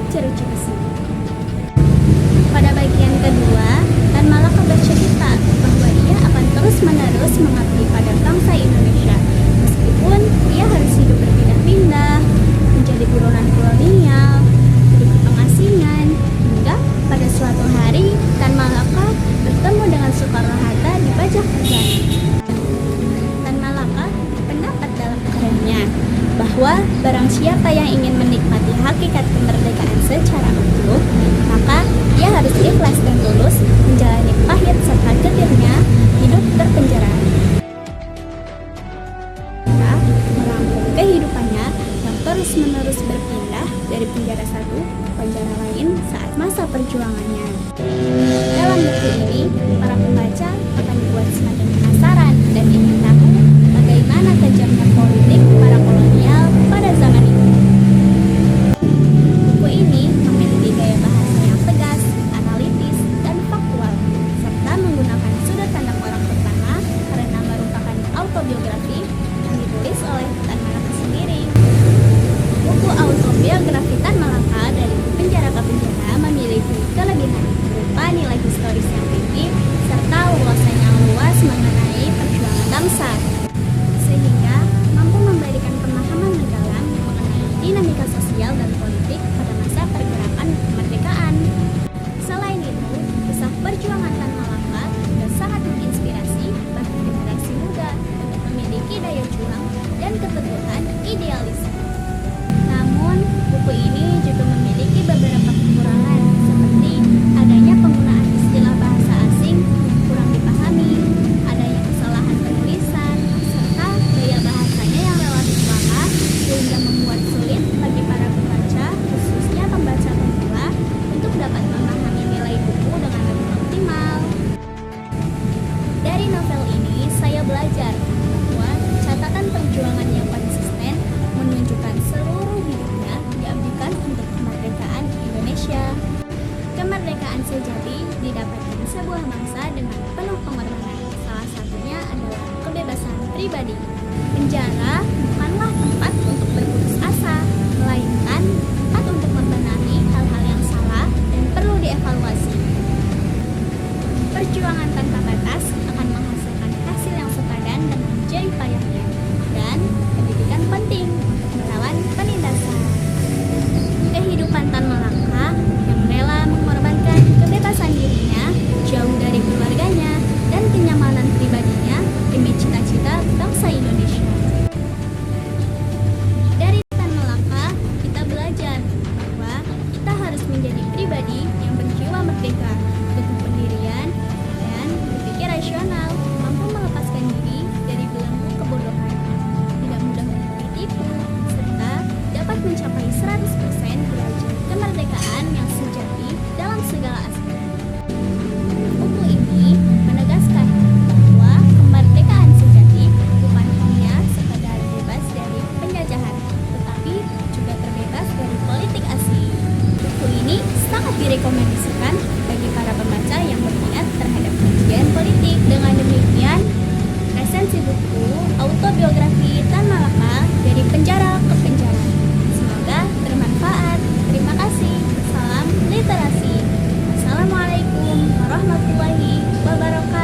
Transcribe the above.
jeruji besi. Pada bagian kedua, Tan Malaka bercerita bahwa ia akan terus-menerus mengabdi pada bangsa Indonesia, meskipun ia harus hidup berpindah-pindah, menjadi buronan kolonial, hidup pengasingan, hingga pada suatu hari Tan Malaka bertemu dengan Soekarno-Hatta di Bajak Kerjaan. Tan Malaka berpendapat dalam karyanya bahwa barang siapa yang ingin menikmati hakikat kemerdekaan secara utuh, maka dia harus ikhlas dan tulus menjalani pahit serta getirnya hidup terpenjara. Merangkum kehidupannya yang terus-menerus berpindah dari penjara satu ke penjara lain saat masa perjuangannya. Dalam buku ini, para pembaca akan dibuat semakin penasaran dan ingin tahu bagaimana kejamnya politik para kolonial pada zaman itu. Buku ini memiliki gaya bahasa yang tegas, analitis, dan faktual, serta menggunakan sudut pandang orang pertama karena merupakan autobiografi yang ditulis oleh Tan Malaka sendiri. Buku autobiografi Tan Malaka dari penjara ke penjara memiliki kelebihan berupa nilai historis yang tinggi serta wawasan yang luas mengenai perjuangan bangsa, sehingga mampu memberikan pemahaman mendalam mengenai dinamika sosial dan politik pada masa pergerakan kemerdekaan. Selain itu, kisah perjuangan Tan Malaka juga sangat menginspirasi bagi generasi muda untuk memiliki daya juang dan keteguhan idealis. Namun, buku ini juga memiliki beberapa kekurangan, seperti adanya penggunaan istilah bahasa asing yang kurang dipahami, adanya kesalahan penulisan, serta gaya bahasanya yang relatif lama sehingga membuat sulit bagi para pembaca, khususnya pembaca pemula, untuk dapat memahami nilai buku dengan lebih optimal. Dari novel ini, saya belajar bahwa catatan perjuangan yang konsisten menunjukkan seluruh hidupnya diabdikan untuk kemerdekaan Indonesia. Kemerdekaan sejati didapatkan sebuah bangsa dengan penuh pengorbanan. Salah satunya adalah kebebasan pribadi. Penjara bukanlah tempat untuk berputus asa, melainkan tempat untuk membenahi hal-hal yang salah dan perlu dievaluasi. Perjuangan tanpa batas akan menghasilkan hasil yang sepadan dengan jerih payahnya, dan pendidikan penting untuk melawan penindasan. Kehidupan Tan Malaka yang rela mengorbankan kebebasan dirinya, jauh dari keluarganya dan kenyamanan pribadinya demi cita-cita bangsa Indonesia. Dari Tan Malaka, kita belajar bahwa kita harus menjadi pribadi yang berjiwa merdeka, teguh pendirian, dan berpikir rasional, mampu melepaskan diri dari belenggu kebodohan, tidak mudah ditipu, serta dapat mencapai 100% derajat kemerdekaan yang sejati dalam segala aspek. Buku ini menegaskan bahwa kemerdekaan sejati bukan hanya sekadar bebas dari penjajahan, tetapi juga terbebas dari politik asing. Buku ini sangat direkomendasikan bagi para pembaca yang berminat terhadap kajian politik. Dengan demikian, resensi buku autobiografi Tan Malaka dari penjara ke penjara. Semoga bermanfaat. Terima kasih. Salam literasi. Assalamualaikum warahmatullahi wabarakatuh.